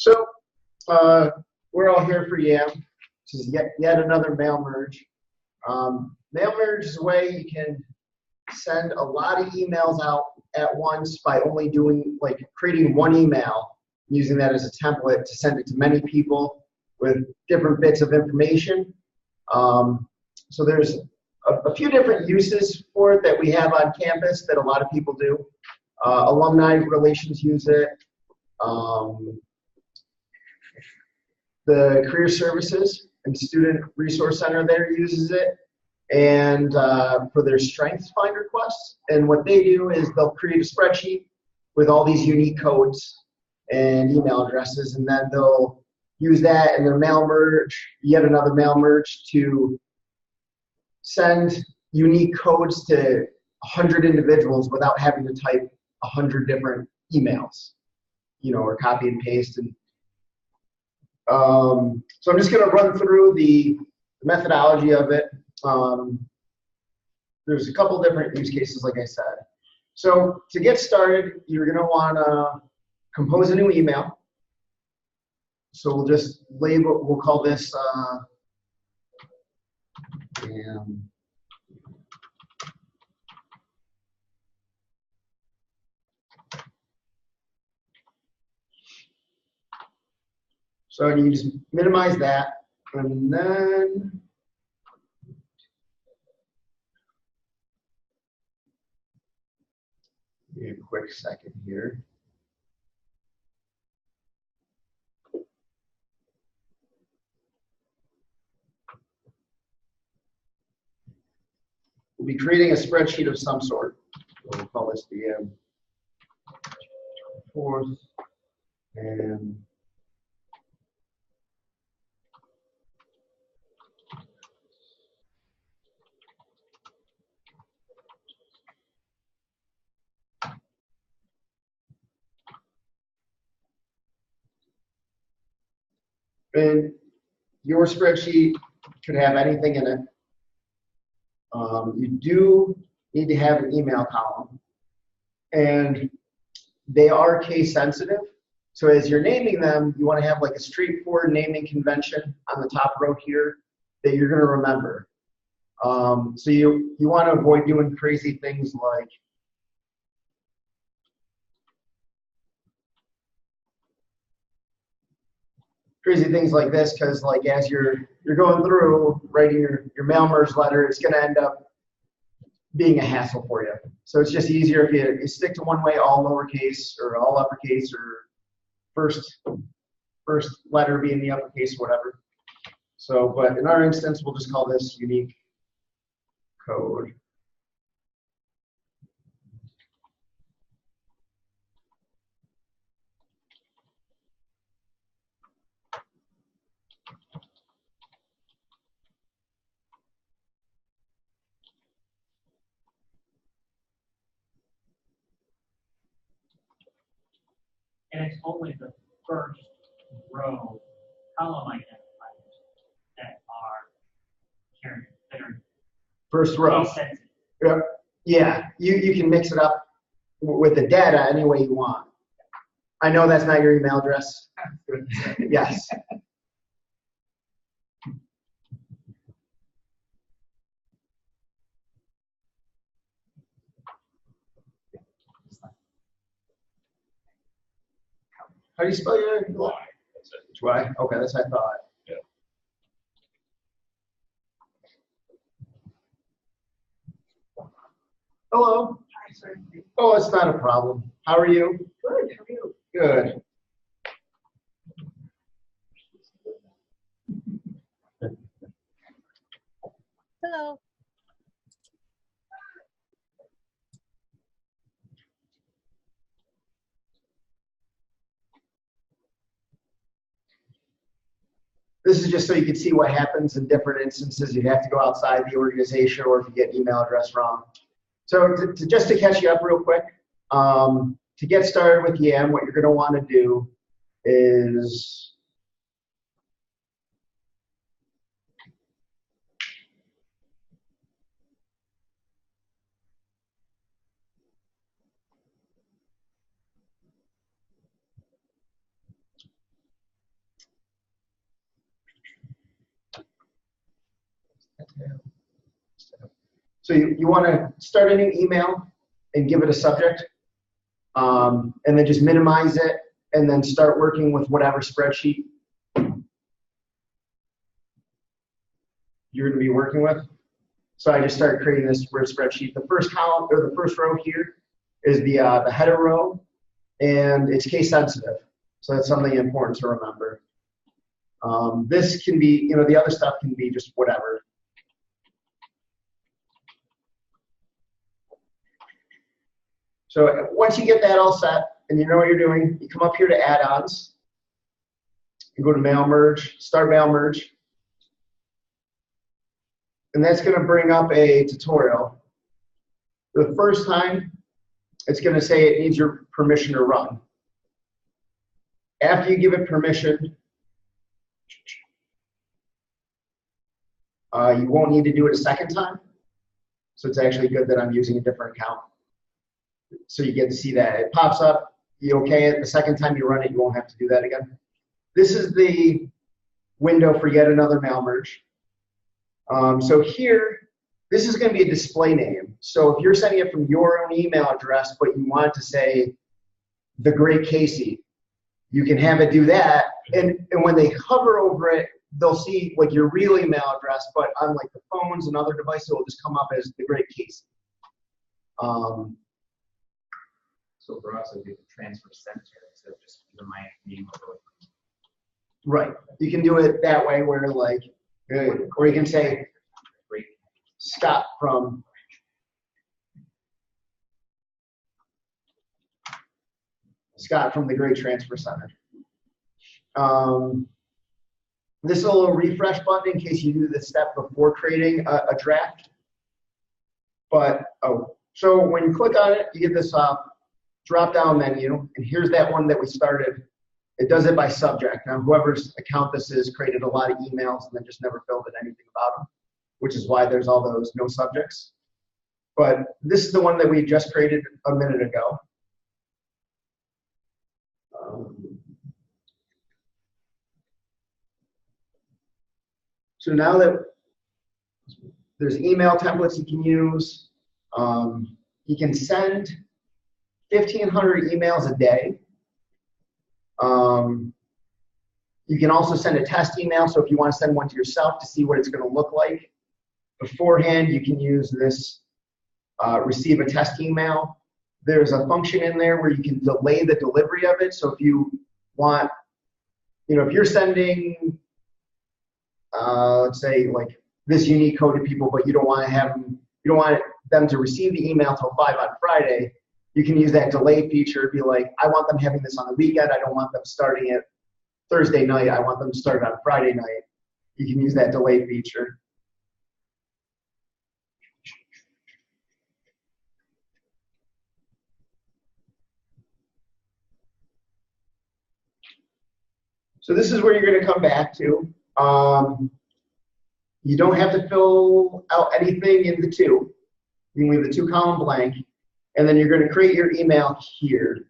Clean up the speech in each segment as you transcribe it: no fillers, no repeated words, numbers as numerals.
So we're all here for YAMM, which is yet another mail merge. Mail merge is a way you can send a lot of emails out at once by only doing, like, creating one email, using that as a template to send it to many people with different bits of information. So there's a few different uses for it that we have on campus that a lot of people do. Alumni relations use it. The Career Services and Student Resource Center there uses it, and for their Strengths Find requests. And what they do is they'll create a spreadsheet with all these unique codes and email addresses, and then they'll use that in their mail merge, yet another mail merge, to send unique codes to 100 individuals without having to type 100 different emails, or copy and paste. And so I'm just going to run through the methodology of it. There's a couple different use cases, like I said. So to get started, you're going to want to compose a new email. So we'll just label, we'll call this so you just minimize that, and then give me a quick second here. We'll be creating a spreadsheet of some sort. So we'll call this the 4th and your spreadsheet could have anything in it. You do need to have an email column, and they are case sensitive. So as you're naming them, you want to have like a straightforward naming convention on the top row here that you're going to remember. So you want to avoid doing crazy things like this, because like as you're going through writing your mail merge letter, it's going to end up being a hassle for you. So it's just easier if you stick to one way, all lowercase or all uppercase, or first letter being the uppercase, whatever. So, but in our instance, we'll just call this unique code. And it's only the first row column identifiers that are first row. Yep. Yeah, you can mix it up with the data any way you want. I know that's not your email address. Yes. How do you spell your name? Y. It's Y? Okay, that's what I thought. Yeah. Hello. Hi, sir. Oh, it's not a problem. How are you? Good. How are you? Good. Hello. This is just so you can see what happens in different instances. You'd have to go outside the organization, or if you get email address wrong. So just to catch you up real quick, to get started with YAMM, what you're going to want to do is So you want to start a new email and give it a subject, and then just minimize it, and then start working with whatever spreadsheet you're going to be working with. So I just started creating this Word spreadsheet. The first column, or the first row here, is the header row, and it's case sensitive. So that's something important to remember. This can be, the other stuff can be just whatever. So once you get that all set and you know what you're doing, you come up here to add-ons. You go to mail merge, start mail merge. And that's going to bring up a tutorial. The first time, it's going to say it needs your permission to run. After you give it permission, you won't need to do it a second time. So it's actually good that I'm using a different account. So you get to see that. It pops up, you okay it. The second time you run it, you won't have to do that again. This is the window for yet another mail merge. So here, this is going to be a display name. So if you're sending it from your own email address, but you want to say, The Great Casey, you can have it do that. And when they hover over it, they'll see like your real email address, but on like the phones and other devices, it will just come up as The Great Casey. So for us, it would be the transfer center instead of just the my name. Right. You can do it that way where like, or you can say Scott from the Great Transfer Center. This is a little refresh button in case you do this step before creating a draft. But, so when you click on it, you get this drop-down menu, and here's that one that we started. It does it by subject. Now, whoever's account this is created a lot of emails and then just never filled in anything about them, which is why there's all those no subjects. But this is the one that we just created a minute ago. So now that there's email templates you can use, you can send 1,500 emails a day. You can also send a test email, so if you want to send one to yourself to see what it's going to look like beforehand, you can use this receive a test email. There's a function in there where you can delay the delivery of it. So if you want, if you're sending, let's say like this unique code to people, but you don't want them to receive the email till 5 on Friday, you can use that delay feature. Be like, I want them having this on the weekend. I don't want them starting it Thursday night. I want them to start it on Friday night. You can use that delay feature. So this is where you're going to come back to. You don't have to fill out anything in the two. You can leave the 2 column blank. And then you're going to create your email here.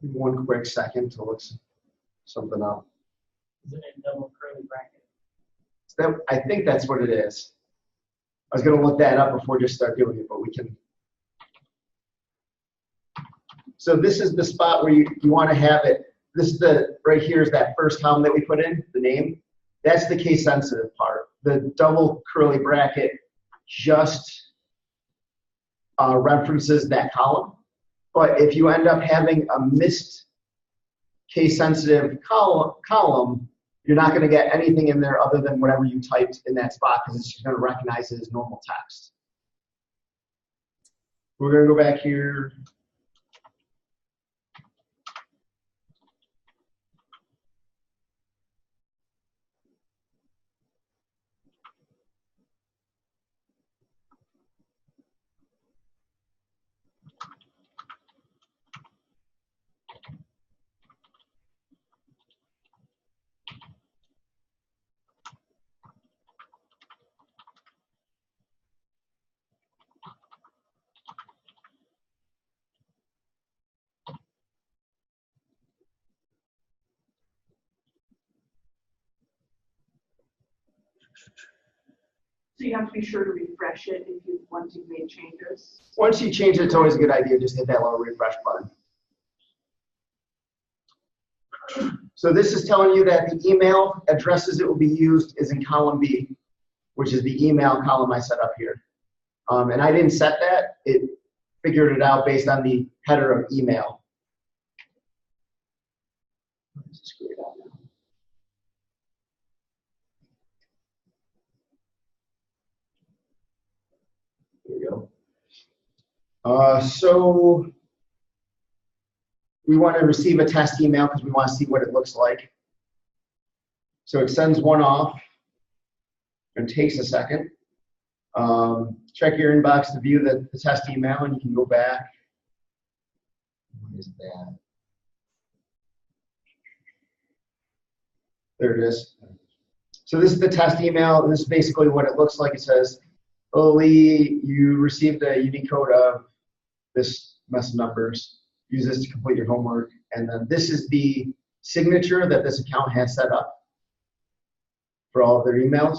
One quick second to look something up. Is it a double curly bracket? I think that's what it is. I was going to look that up before just start doing it, but we can. So this is the spot where you want to have it. This is right here is that first column that we put in, the name. That's the case sensitive part. The double curly bracket just references that column. But if you end up having a missed case sensitive column, you're not going to get anything in there other than whatever you typed in that spot because it's just going to recognize it as normal text. We're going to go back here. So you have to be sure to refresh it if you want to make changes. Once you change it, it's always a good idea. Just hit that little refresh button. So this is telling you that the email addresses that will be used is in column B, which is the email column I set up here. And I didn't set that. It figured it out based on the header of email. Screw it up now. There we go. So we want to receive a test email because we want to see what it looks like. So it sends one off and takes a second. Check your inbox to view the test email, and you can go back. What is that? There it is. So this is the test email. This is basically what it looks like. It says, "Oh, Lee, you received a unique code of this mess of numbers. Use this to complete your homework." And then this is the signature that this account has set up for all of their emails.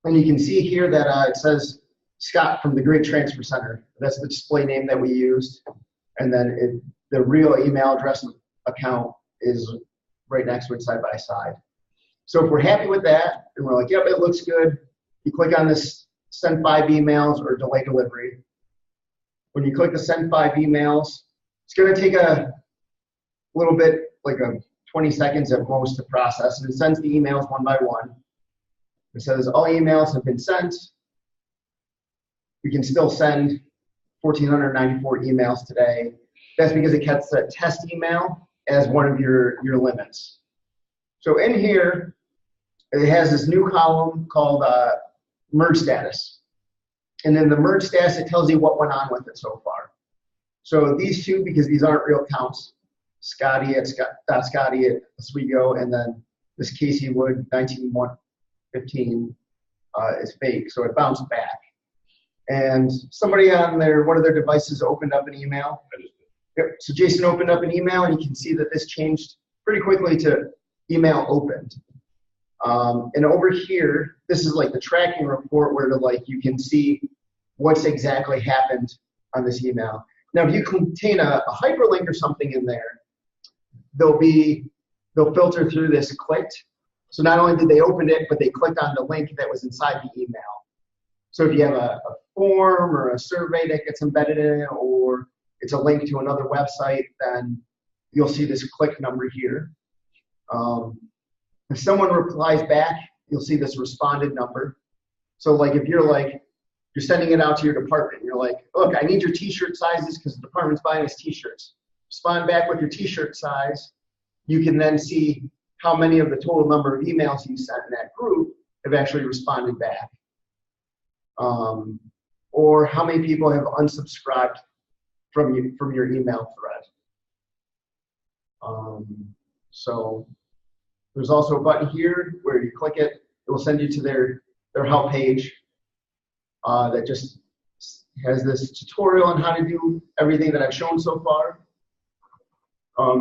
And you can see here that it says Scott from the Great Transfer Center. That's the display name that we used. And then the real email address account is right next to it side by side. So if we're happy with that, and we're like, yep, it looks good, you click on this send 5 emails or delay delivery. When you click the send 5 emails, it's going to take a little bit, like 20 seconds at most to process, and it sends the emails one by one. It says all emails have been sent. We can still send 1,494 emails today. That's because it gets a test email as one of your limits. So in here, it has this new column called merge status. And in the merge status, it tells you what went on with it so far. So these two, because these aren't real counts, Scotty at Oswego, and then this Casey Wood 19115 is fake, so it bounced back. And somebody on one of their devices opened up an email. Yep. So Jason opened up an email, and you can see that this changed pretty quickly to email opened. And over here, this is like the tracking report where you can see what's exactly happened on this email. Now, if you contain a hyperlink or something in there, they'll filter through this clicked. So not only did they open it, but they clicked on the link that was inside the email. So if you have a form or a survey that gets embedded in it, or it's a link to another website, then you'll see this click number here. If someone replies back, you'll see this responded number. So like if you're sending it out to your department, you're like, look, I need your t-shirt sizes because the department's buying us t-shirts. Respond back with your t-shirt size. You can then see how many of the total number of emails you sent in that group have actually responded back. Or how many people have unsubscribed from your email thread. So there's also a button here where you click it, it will send you to their help page that just has this tutorial on how to do everything that I've shown so far.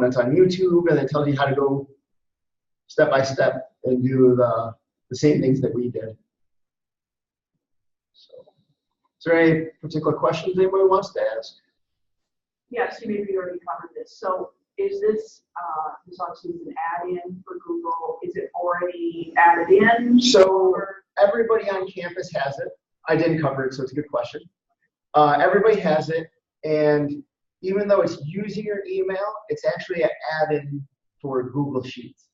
That's on YouTube, and it tells you how to go step by step and do the same things that we did. So, is there any particular questions anybody wants to ask? Yes, you maybe already covered this. So is this obviously is an add-in for Google? Is it already added in? So everybody on campus has it. I didn't cover it, so it's a good question. Everybody has it, and even though it's using your email, it's actually an add-in for Google Sheets.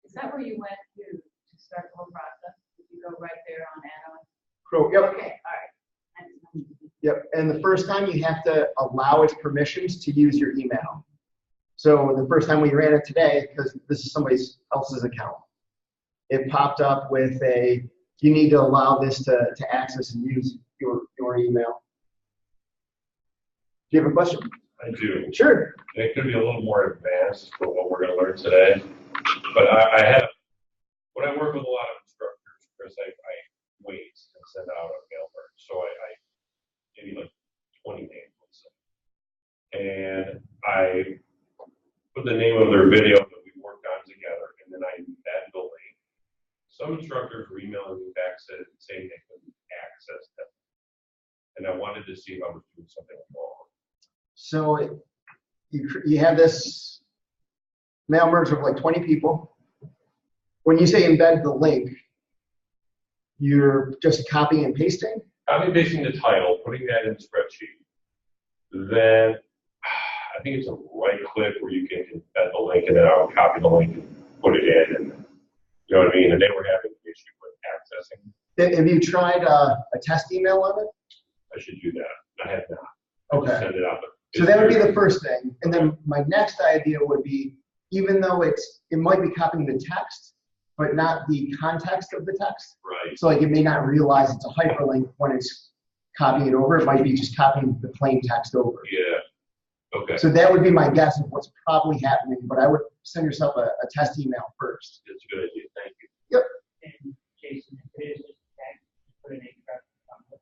Is that where you went to start the whole process? Did you go right there on add-on? Yep. Okay, all right. Yep, and the first time you have to allow its permissions to use your email. So the first time we ran it today, because this is somebody else's account, it popped up with you need to allow this to access and use your email. Do you have a question? I do. Sure. It could be a little more advanced for what we're going to learn today. But when I work with a lot of instructors, Chris, I wait and send out a mail merge. So I maybe like 20 names, let's say. And I put the name of their video that we worked on together, and then I add the link. Some instructors are emailing coming back said, saying they couldn't access them. And I wanted to see if I was doing something wrong. So you have this mail merge of like 20 people. When you say embed the link, you're just copying and pasting? Copy pasting the title, putting that in the spreadsheet. Then I think it's a right click where you can embed the link and then I'll copy the link and put it in. And you know what I mean? And they were having an issue with accessing. Have you tried a test email on it? I should do that. I have not. Okay. Send it out. So that would be the first thing. And then my next idea would be, even though it might be copying the text, but not the context of the text. Right. So like it may not realize it's a hyperlink when it's copying it over. It might be just copying the plain text over. Yeah. Okay. So that would be my guess of what's probably happening. But I would send yourself a test email first. That's a good idea. Thank you. Yep. And Jason, if it is just a tag, put an A-trap on it.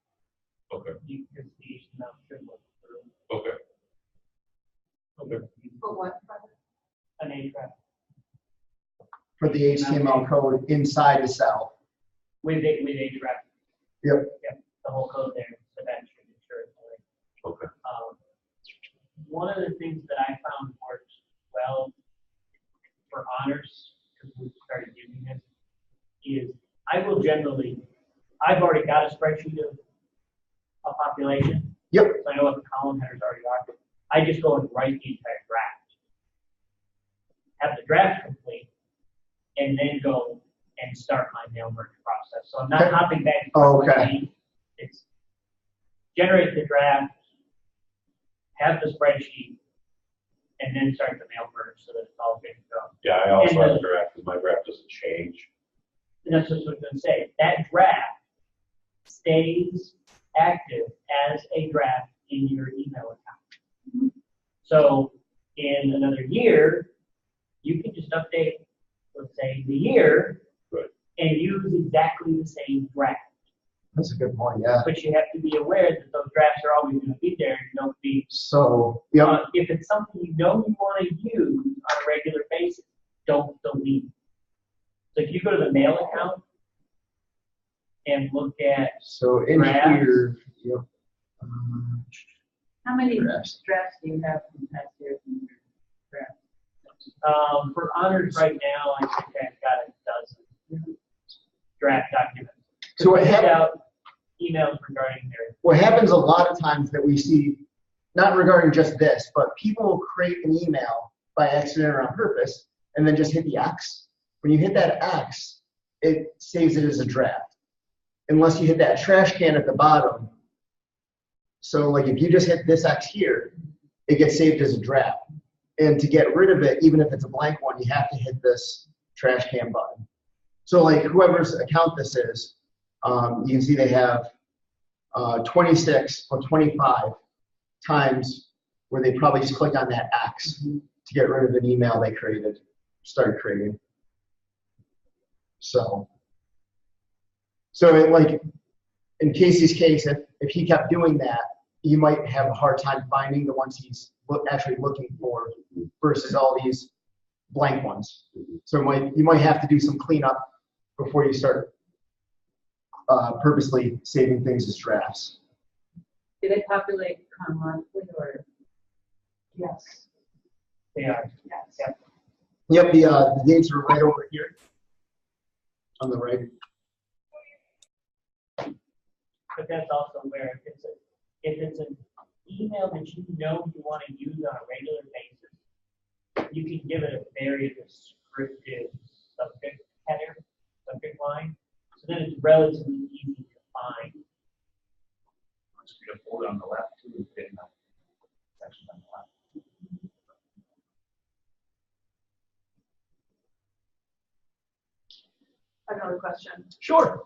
Okay. You can see email should look through. Okay. Okay. But what? An A-trap Put the HTML code inside the cell. with A-trap. Yep. Yep, the whole code there, so that should ensure it's right. Okay. One of the things that I found works well for honors, because we started using this, is I will generally, I've already got a spreadsheet of a population. Yep. So I know what the column headers already are. I just go and write the entire draft. Have the draft complete, and then go and start my mail merge process. So I'm not hopping back and forth. Okay. It's generate the draft, have the spreadsheet, and then start the mail merge so that it's all good to go. Yeah, I also And have a draft because my draft doesn't change. And that's just what I was going to say. That draft stays active as a draft in your email account. So in another year, you can just update, let's say, the year, Right. and use exactly the same draft. That's a good point, yeah. But you have to be aware that those drafts are always going to be there. You don't be, So, yep. if it's something you know you want to use on a regular basis, don't delete. So if you go to the mail account and look at, So in Drafts. here, yep. How many Drafts. drafts do you have from past years in your draft? for honors right now, I think I've got a dozen draft documents. So what Send happened? out emails regarding their, What happens a lot of times that we see, not regarding just this, but people will create an email by accident or on purpose, and then just hit the X. When you hit that X, it saves it as a draft. Unless you hit that trash can at the bottom. So like if you just hit this X here, it gets saved as a draft. And to get rid of it, even if it's a blank one, you have to hit this trash can button. So like whoever's account this is, you can see they have 26 or 25 times where they probably just clicked on that X to get rid of an email they started creating. So it, like in Casey's case, if he kept doing that, you might have a hard time finding the ones he's actually looking for versus all these blank ones. So you might have to do some cleanup before you start purposely saving things as drafts. Do they populate chronologically or? Yes, they are. yes. Yep. Yep, the dates are right over here on the right. But that's also where if it's an email that you know you want to use on a regular basis, you can give it a very descriptive subject header, subject line, so then it's relatively easy to find. Once you get a folder on the left, too, getting that section on the left. Another question. Sure.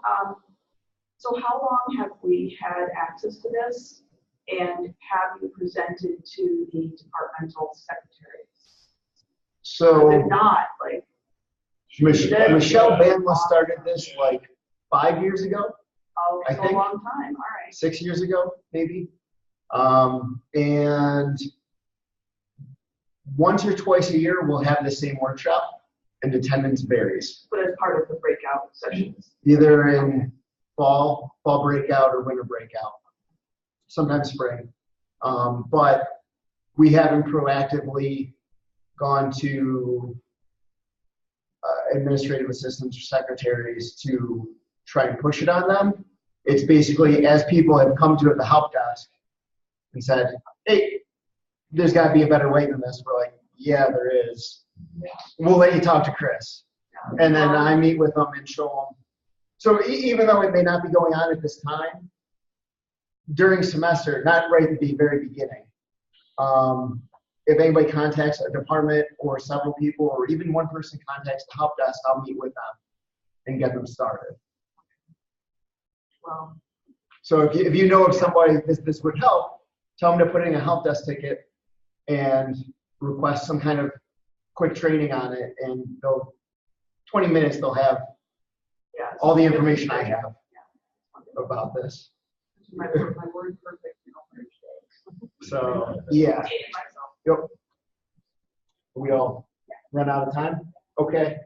So how long have we had access to this, and have you presented to the departmental secretaries? So If not, like, Michelle Bandla started this like 5 years ago, oh, I so a think- long time, all right. 6 years ago, maybe. And once or twice a year, we'll have the same workshop. and attendance varies. But as part of the breakout sessions. Either in fall breakout or winter breakout, sometimes spring. But we haven't proactively gone to administrative assistants or secretaries to try and push it on them. It's basically as people have come to the help desk and said, hey, there's got to be a better way than this. We're like, yeah, there is. We'll let you talk to Chris. And then I meet with them and show them. So even though it may not be going on at this time, during semester, not right at the very beginning, if anybody contacts a department or several people or even one person contacts the help desk, I'll meet with them and get them started. Well, So if you know of somebody this would help, tell them to put in a help desk ticket and request some kind of quick training on it, and 20 minutes they'll have yeah. all the information I have about this. My word perfect, So yeah, Dating myself. yep. We all run out of time? Okay.